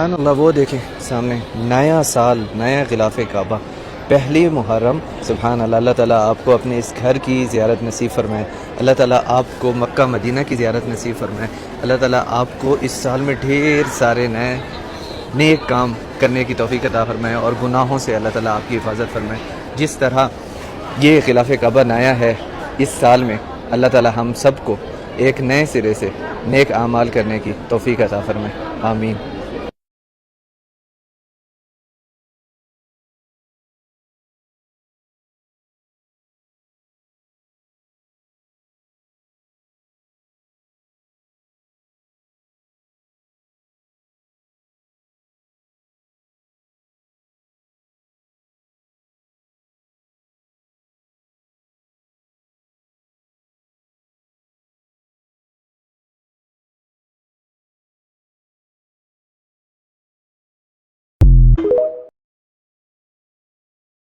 अल्लाह वो देखें सामने नया साल, नया गिलाफ़े काबा, पहली मुहर्रम। सुभान अल्लाह। अल्लाह ताला आपको अपने इस घर की ज़ियारत नसीब फरमाए। अल्लाह ताला आपको मक्का मदीना की ज़ियारत नसीब फरमाए। अल्लाह ताला आपको इस साल में ढेर सारे नए नेक काम करने की तौफ़ीक़ अता फरमाए और गुनाहों से अल्लाह ताला आपकी हिफाजत फरमाए। जिस तरह ये गिलाफ़े काबा नया है इस साल में, अल्लाह ताला हम सब को एक नए सिरे से नेक आमाल करने की तौफ़ीक़ अता फरमाए। आमीन।